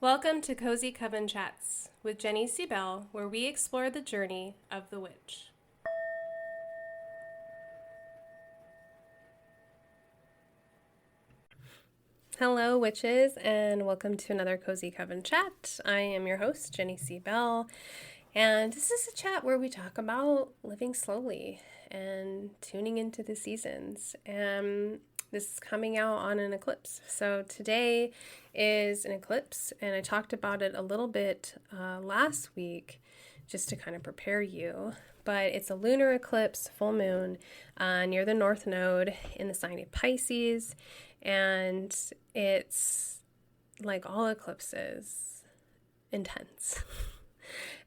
Welcome to Cozy Coven Chats with Jenny C. Bell, where we explore the journey of the witch. Hello, witches, and welcome to another Cozy Coven Chat. I am your host, Jenny C. Bell, and this is a chat where we talk about living slowly and tuning into the seasons. And this is coming out on an eclipse. So today is an eclipse, and I talked about it a little bit last week just to kind of prepare you. But it's a lunar eclipse, full moon, near the North Node in the sign of Pisces. And it's like all eclipses, intense.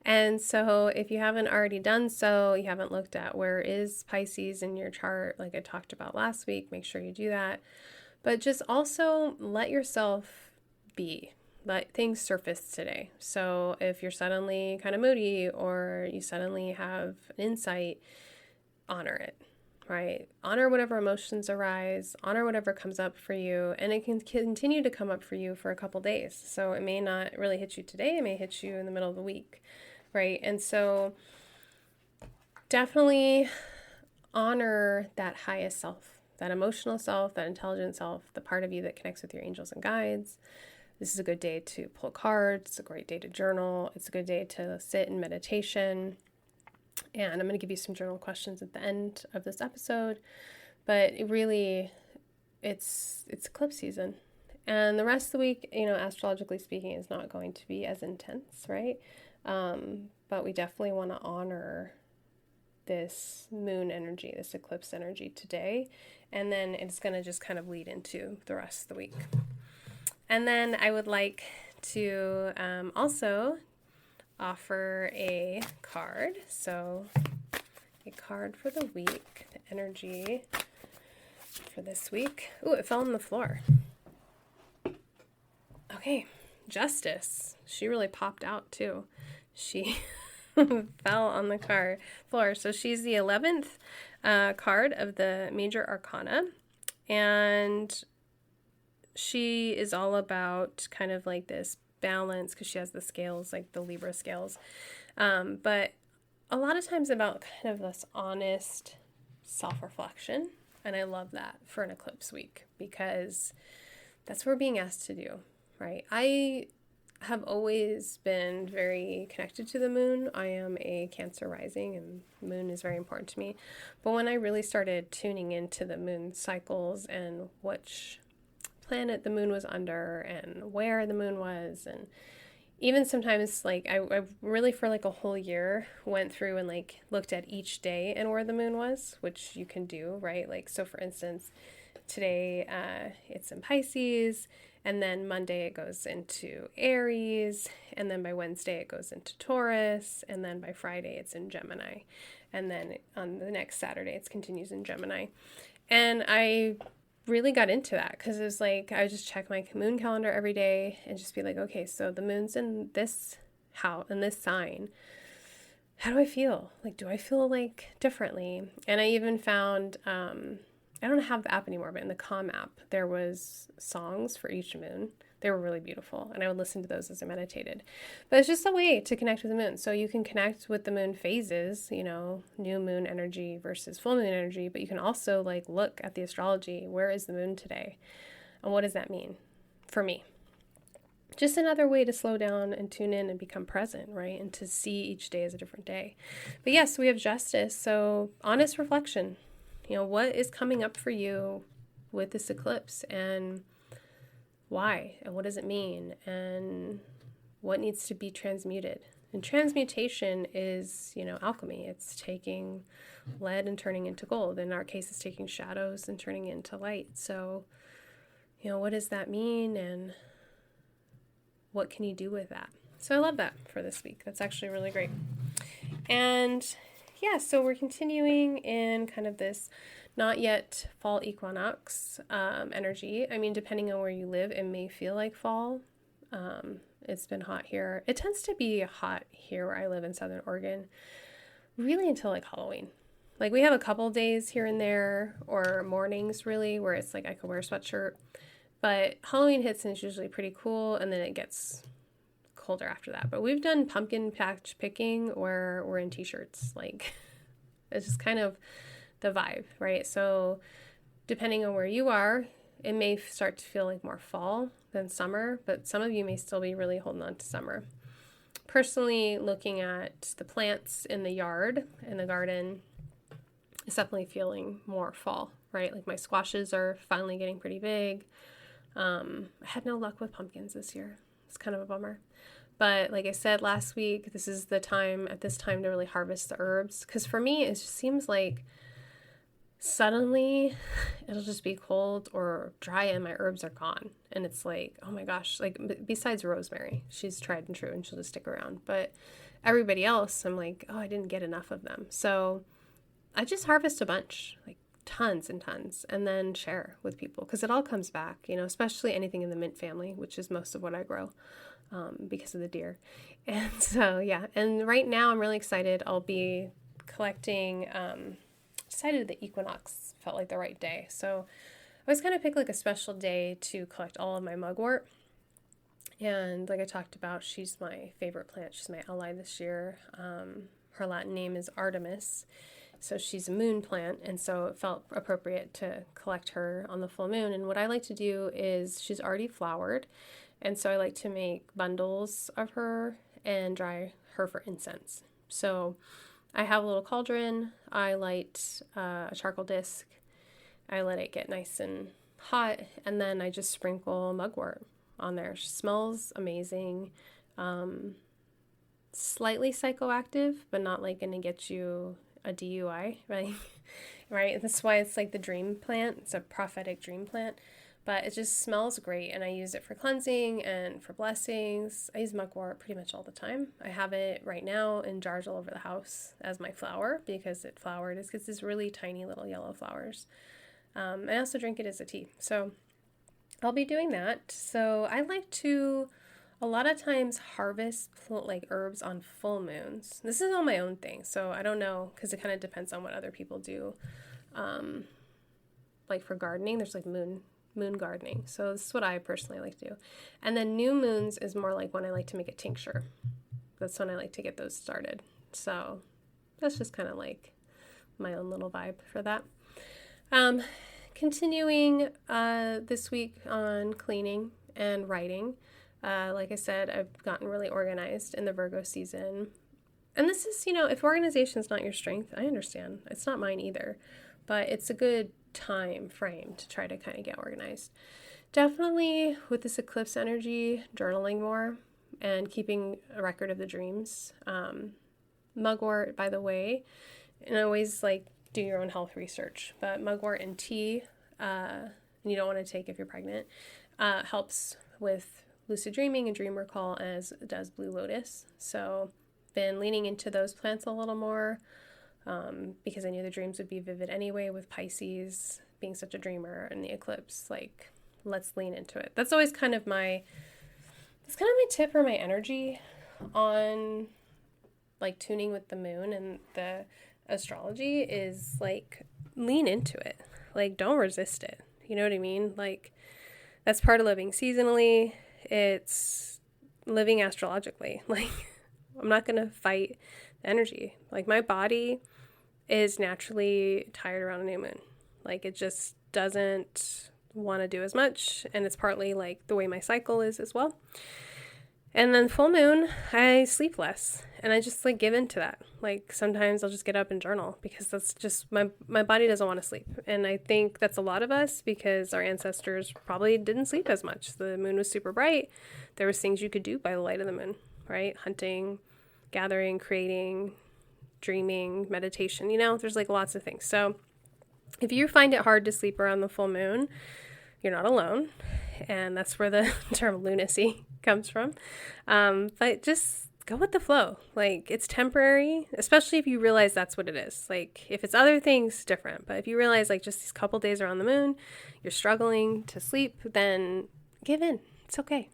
And so if you haven't already done so, you haven't looked at where is Pisces in your chart, like I talked about last week, make sure you do that. But just also let yourself be. Let things surface today. So if you're suddenly kind of moody or you suddenly have an insight, honor it, right? Honor whatever emotions arise, honor whatever comes up for you, and it can continue to come up for you for a couple days. So it may not really hit you today, it may hit you in the middle of the week, right? And so definitely honor that highest self, that emotional self, that intelligent self, the part of you that connects with your angels and guides. This is a good day to pull cards. It's a great day to journal. It's a good day to sit in meditation. And I'm going to give you some journal questions at the end of this episode. But it really, it's eclipse season. And the rest of the week, astrologically speaking, is not going to be as intense, right? But we definitely want to honor this moon energy, this eclipse energy today. And then it's going to just kind of lead into the rest of the week. And then I would like to also offer a card. So a card for the week, the energy for this week. Ooh, it fell on the floor. Okay, Justice. She really popped out too. She fell on the floor. So she's the 11th card of the major arcana. And she is all about kind of like this balance because she has the scales, like the Libra scales. But a lot of times about kind of this honest self-reflection. And I love that for an eclipse week because that's what we're being asked to do, right? I have always been very connected to the moon. I am a Cancer rising and moon is very important to me. But when I really started tuning into the moon cycles and which planet the moon was under and where the moon was, and even sometimes like I really for like a whole year went through and like looked at each day and where the moon was, which you can do, right? Like so for instance today it's in Pisces, and then Monday it goes into Aries, and then by Wednesday it goes into Taurus, and then by Friday it's in Gemini, and then on the next Saturday it continues in Gemini. And I really got into that because it was like I would just check my moon calendar every day and just be like, okay, so the moon's in this house, in this sign. How do I feel? Like, do I feel like differently? And I even found, I don't have the app anymore, but in the Calm app, there was songs for each moon. They were really beautiful, and I would listen to those as I meditated. But it's just a way to connect with the moon. So you can connect with the moon phases, new moon energy versus full moon energy, but you can also like look at the astrology. Where is the moon today? And what does that mean for me? Just another way to slow down and tune in and become present, right? And to see each day as a different day. But yes, we have Justice. So honest reflection. What is coming up for you with this eclipse, and why, and what does it mean, and what needs to be transmuted? And transmutation is, alchemy. It's taking lead and turning into gold. In our case, it's taking shadows and turning into light. So, what does that mean, and what can you do with that? So I love that for this week. That's actually really great. And yeah, so we're continuing in kind of this not yet fall equinox energy. I mean, depending on where you live, it may feel like fall. It's been hot here. It tends to be hot here where I live in Southern Oregon, really until like Halloween. Like we have a couple days here and there, or mornings really, where it's like I could wear a sweatshirt. But Halloween hits and it's usually pretty cool, and then it gets colder after that. But we've done pumpkin patch picking where we're in t-shirts. Like, it's just kind of the vibe, right? So depending on where you are, it may start to feel like more fall than summer, but some of you may still be really holding on to summer. Personally, looking at the plants in the yard, in the garden, it's definitely feeling more fall, right? Like my squashes are finally getting pretty big. I had no luck with pumpkins this year. It's kind of a bummer. But like I said last week, this is the time, at this time, to really harvest the herbs. Because for me, it just seems like suddenly it'll just be cold or dry and my herbs are gone. And it's like, oh my gosh, like besides Rosemary, she's tried and true and she'll just stick around. But everybody else, I'm like, oh, I didn't get enough of them. So I just harvest a bunch, like tons and tons, and then share with people because it all comes back, you know, especially anything in the mint family, which is most of what I grow because of the deer. And so, yeah. And right now I'm really excited. I'll be collecting, decided the equinox felt like the right day. So I was going to pick like a special day to collect all of my mugwort. And like I talked about, she's my favorite plant. She's my ally this year. Her Latin name is Artemis. So she's a moon plant, and so it felt appropriate to collect her on the full moon. And what I like to do is she's already flowered, and so I like to make bundles of her and dry her for incense. So I have a little cauldron. I light a charcoal disc. I let it get nice and hot, and then I just sprinkle mugwort on there. She smells amazing. Slightly psychoactive, but not like going to get you a DUI, right? Right? That's why it's like the dream plant. It's a prophetic dream plant, but it just smells great. And I use it for cleansing and for blessings. I use mugwort pretty much all the time. I have it right now in jars all over the house as my flower because it flowered. It's these really tiny little yellow flowers. I also drink it as a tea. So I'll be doing that. So I like to a lot of times harvest like herbs on full moons. This is all my own thing, so I don't know because it kind of depends on what other people do. Like for gardening, there's like moon gardening. So this is what I personally like to do. And then new moons is more like when I like to make a tincture. That's when I like to get those started. So that's just kind of like my own little vibe for that. Continuing this week on cleaning and writing. Like I said, I've gotten really organized in the Virgo season. And this is, you know, if organization's not your strength, I understand. It's not mine either. But it's a good time frame to try to kind of get organized. Definitely with this eclipse energy, journaling more and keeping a record of the dreams. Mugwort, by the way, and always like do your own health research. But mugwort and tea, and you don't want to take if you're pregnant, helps with lucid dreaming and dream recall, as does blue lotus. So been leaning into those plants a little more because I knew the dreams would be vivid anyway with Pisces being such a dreamer and the eclipse. Like, let's lean into it. That's always kind of my tip or my energy on like tuning with the moon and the astrology is like lean into it. Like, don't resist it. You know what I mean? Like, that's part of living seasonally. It's living astrologically. Like, I'm not going to fight the energy. Like, my body is naturally tired around a new moon. Like, it just doesn't want to do as much. And it's partly like the way my cycle is as well. And then full moon, I sleep less. And I just like give into that. Like, sometimes I'll just get up and journal because that's just my body doesn't want to sleep. And I think that's a lot of us because our ancestors probably didn't sleep as much. The moon was super bright. There was things you could do by the light of the moon, right? Hunting, gathering, creating, dreaming, meditation, you know, there's like lots of things. So if you find it hard to sleep around the full moon, you're not alone. And that's where the term lunacy comes from. But just go with the flow. Like, it's temporary, especially if you realize that's what it is. Like, if it's other things, different. But if you realize, like, just these couple days around the moon, you're struggling to sleep, then give in. It's okay.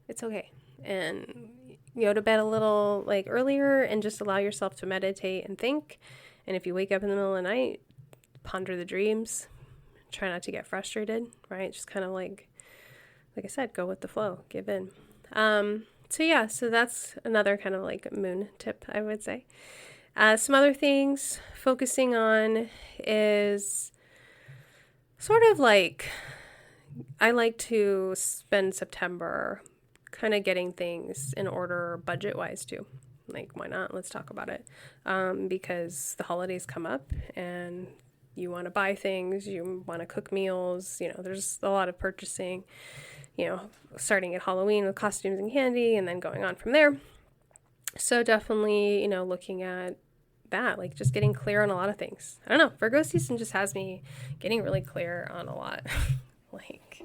It's okay. And you go to bed a little, like, earlier and just allow yourself to meditate and think. And if you wake up in the middle of the night, ponder the dreams. Try not to get frustrated, right? Just kind of like I said, go with the flow, give in. So yeah, so that's another kind of like moon tip, I would say. Some other things focusing on is sort of like, I like to spend September kind of getting things in order budget wise too. Like, why not? Let's talk about it. Because the holidays come up and you want to buy things, you want to cook meals, there's a lot of purchasing, starting at Halloween with costumes and candy and then going on from there. So definitely, looking at that, like just getting clear on a lot of things. I don't know, Virgo season just has me getting really clear on a lot. Like,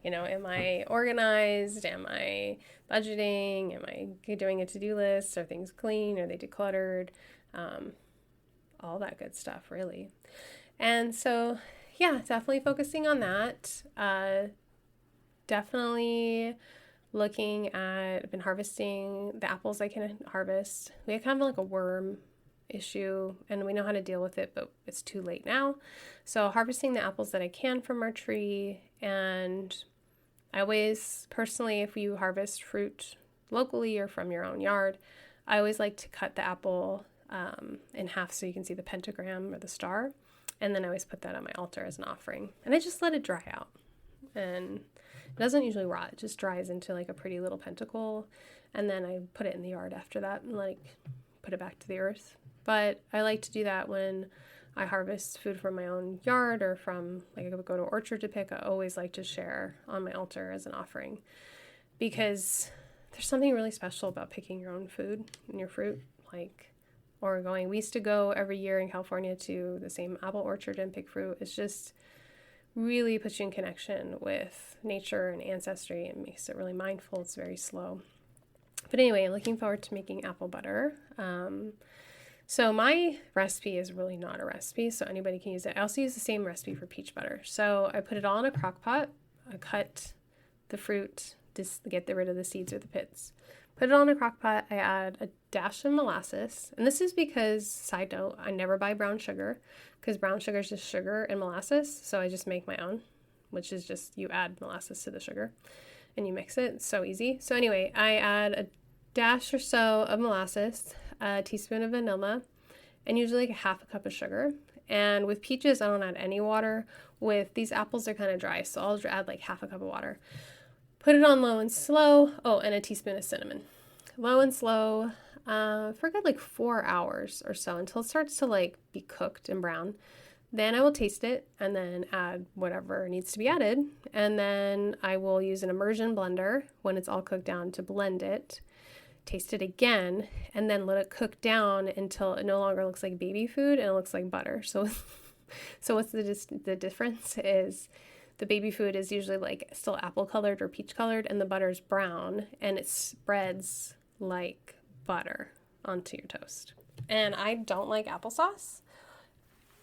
am I organized? Am I budgeting? Am I doing a to-do list? Are things clean? Are they decluttered? All that good stuff, really. And so, yeah, definitely focusing on that. Definitely looking at, I've been harvesting the apples I can harvest. We have kind of like a worm issue and we know how to deal with it, but it's too late now. So harvesting the apples that I can from our tree. And I always, personally, if you harvest fruit locally or from your own yard, I always like to cut the apple in half so you can see the pentagram or the star. And then I always put that on my altar as an offering. And I just let it dry out. And it doesn't usually rot. It just dries into like a pretty little pentacle. And then I put it in the yard after that and put it back to the earth. But I like to do that when I harvest food from my own yard or from, I go to an orchard to pick. I always like to share on my altar as an offering because there's something really special about picking your own food and your fruit. We used to go every year in California to the same apple orchard and pick fruit. It's just really puts you in connection with nature and ancestry and makes it really mindful. It's very slow. But anyway, I'm looking forward to making apple butter. So my recipe is really not a recipe, so anybody can use it. I also use the same recipe for peach butter. So I put it all in a crock pot. I cut the fruit just to get rid of the seeds or the pits. Put it all in a crock pot. I add a dash of molasses. And this is because, side note, I never buy brown sugar because brown sugar is just sugar and molasses. So I just make my own, which is just you add molasses to the sugar and you mix it. It's so easy. So anyway, I add a dash or so of molasses, a teaspoon of vanilla, and usually like a half a cup of sugar. And with peaches, I don't add any water. With these apples, they're kind of dry, so I'll add like half a cup of water. Put it on low and slow. Oh, and a teaspoon of cinnamon. Low and slow for a good 4 hours or so until it starts to be cooked and brown. Then I will taste it and then add whatever needs to be added. And then I will use an immersion blender when it's all cooked down to blend it. Taste it again, and then let it cook down until it no longer looks like baby food and it looks like butter. So what's the difference is the baby food is usually still apple colored or peach colored, and the butter's brown, and it spreads like butter onto your toast. And I don't like applesauce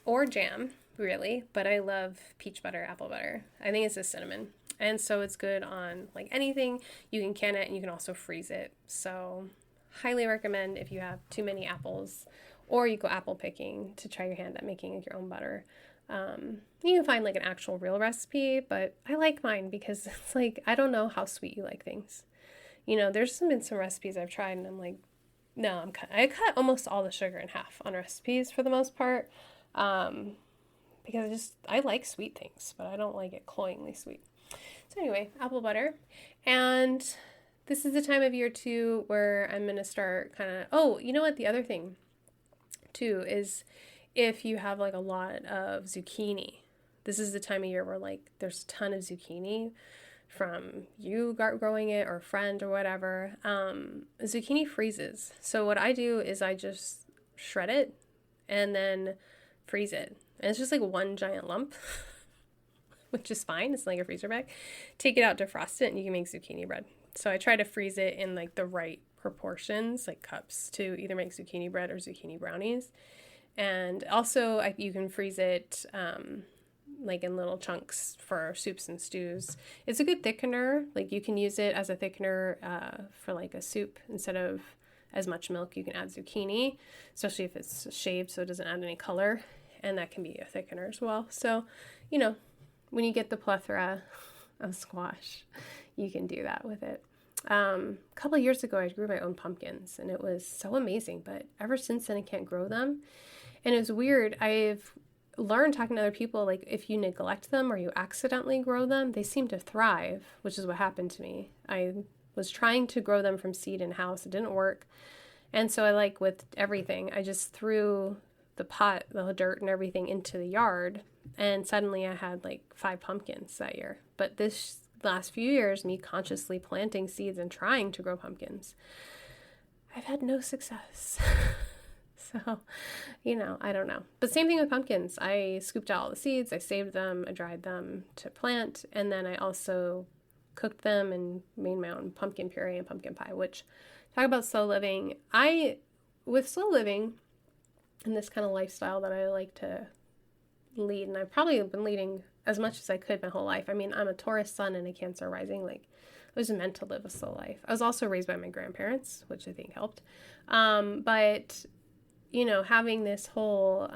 or jam, really, but I love peach butter, apple butter. I think it's the cinnamon. And so it's good on anything. You can can it and you can also freeze it. So highly recommend if you have too many apples or you go apple picking to try your hand at making your own butter. You can find an actual real recipe, but I like mine because it's I don't know how sweet you like things. There's been some recipes I've tried and I'm no, I cut almost all the sugar in half on recipes for the most part. Because I like sweet things, but I don't like it cloyingly sweet. So anyway, apple butter. And this is the time of year too where I'm going to start you know what? The other thing too is if you have a lot of zucchini, this is the time of year where there's a ton of zucchini from you growing it or a friend or whatever. Zucchini freezes. So what I do is I just shred it and then freeze it. And it's just one giant lump. Which is fine. It's like a freezer bag. Take it out, defrost it, and you can make zucchini bread. So I try to freeze it in the right proportions, cups, to either make zucchini bread or zucchini brownies. And also you can freeze it in little chunks for soups and stews. It's a good thickener. You can use it as a thickener for a soup. Instead of as much milk, you can add zucchini, especially if it's shaved so it doesn't add any color. And that can be a thickener as well. So, when you get the plethora of squash, you can do that with it. A couple of years ago, I grew my own pumpkins, and it was so amazing. But ever since then, I can't grow them. And it was weird. I've learned talking to other people, like if you neglect them or you accidentally grow them, they seem to thrive, which is what happened to me. I was trying to grow them from seed in house. It didn't work. And so I, like with everything, I just threw the pot, the dirt and everything into the yard. And suddenly I had like 5 pumpkins that year. But this last few years, me consciously planting seeds and trying to grow pumpkins, I've had no success. So, I don't know. But same thing with pumpkins. I scooped out all the seeds, I saved them, I dried them to plant, and then I also cooked them and made my own pumpkin puree and pumpkin pie, which, talk about slow living. With slow living and this kind of lifestyle that I like to lead, and I've probably been leading as much as I could my whole life. I mean, I'm a Taurus sun and a Cancer rising. Like, I was meant to live a slow life. I was also raised by my grandparents, which I think helped. But having this whole,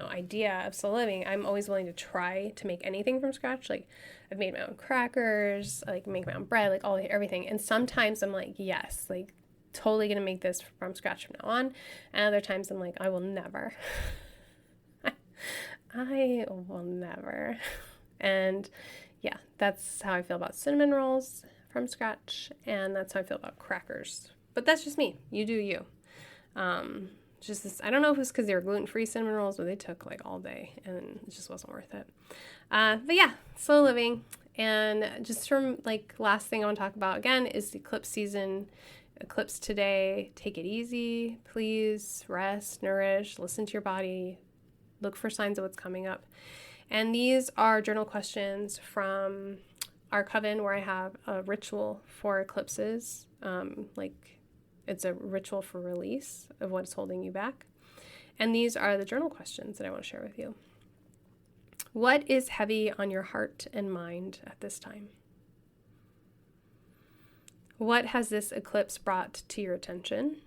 idea of slow living, I'm always willing to try to make anything from scratch. Like, I've made my own crackers, I make my own bread, everything. And sometimes I'm like, yes, like, totally going to make this from scratch from now on. And other times I'm like, I will never. I will never. And yeah, that's how I feel about cinnamon rolls from scratch. And that's how I feel about crackers. But that's just me. You do you. Just this, I don't know if it was because they were gluten-free cinnamon rolls, but they took like all day and it just wasn't worth it. But yeah, slow living. And just from last thing I want to talk about again is the eclipse season. Eclipse today. Take it easy, please. Rest, nourish, listen to your body, look for signs of what's coming up. And these are journal questions from our coven, where I have a ritual for eclipses. It's a ritual for release of what's holding you back. And these are the journal questions that I want to share with you. What is heavy on your heart and mind at this time? What has this eclipse brought to your attention?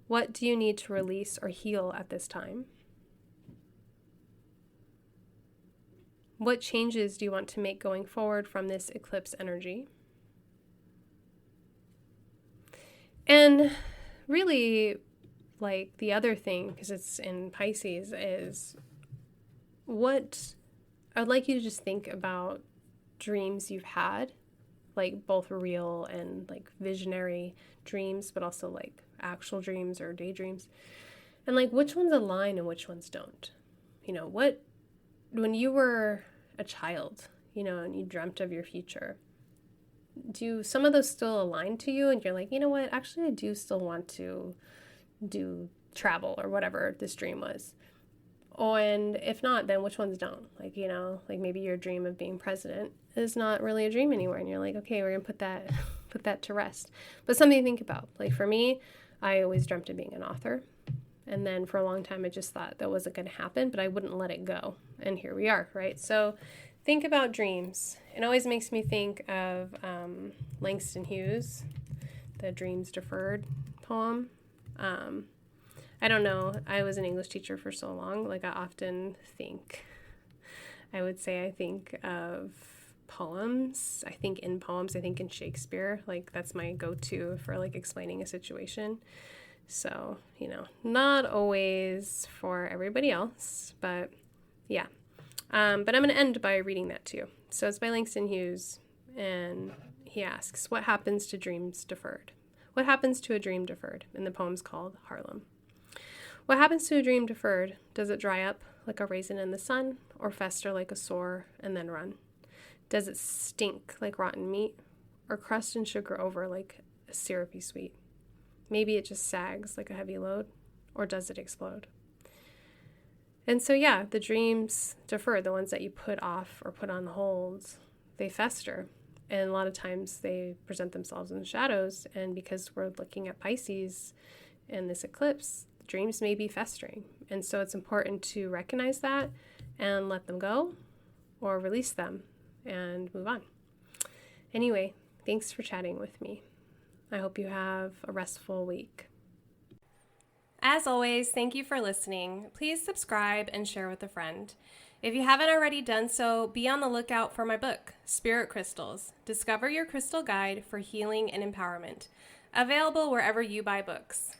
What do you need to release or heal at this time? What changes do you want to make going forward from this eclipse energy? And really, the other thing, because it's in Pisces, is what I would like you to just think about dreams you've had, both real and visionary dreams, but also actual dreams or daydreams. And which ones align and which ones don't. When you were a child, and you dreamt of your future, do some of those still align to you? And you're like, you know what, actually I do still want to do travel or whatever this dream was. Oh, and if not, then which ones don't? Maybe your dream of being president is not really a dream anymore. And you're like, okay, we're going to put that to rest. But something to think about. For me, I always dreamt of being an author. And then for a long time, I just thought that wasn't going to happen, but I wouldn't let it go. And here we are, right? So think about dreams. It always makes me think of Langston Hughes, the Dreams Deferred poem. I don't know. I was an English teacher for so long. I often think, I think of poems. I think in poems. I think in Shakespeare. That's my go-to for explaining a situation. So, not always for everybody else, but yeah. But I'm going to end by reading that to you. So it's by Langston Hughes, and he asks, what happens to dreams deferred? What happens to a dream deferred? And the poem's called Harlem. What happens to a dream deferred? Does it dry up like a raisin in the sun, or fester like a sore and then run? Does it stink like rotten meat, or crust and sugar over like a syrupy sweet? Maybe it just sags like a heavy load, or does it explode? And so, yeah, the dreams deferred, the ones that you put off or put on hold, they fester. And a lot of times they present themselves in the shadows. And because we're looking at Pisces in this eclipse, dreams may be festering. And so it's important to recognize that and let them go or release them and move on. Anyway, thanks for chatting with me. I hope you have a restful week. As always, thank you for listening. Please subscribe and share with a friend. If you haven't already done so, be on the lookout for my book, Spirit Crystals. Discover your crystal guide for healing and empowerment. Available wherever you buy books.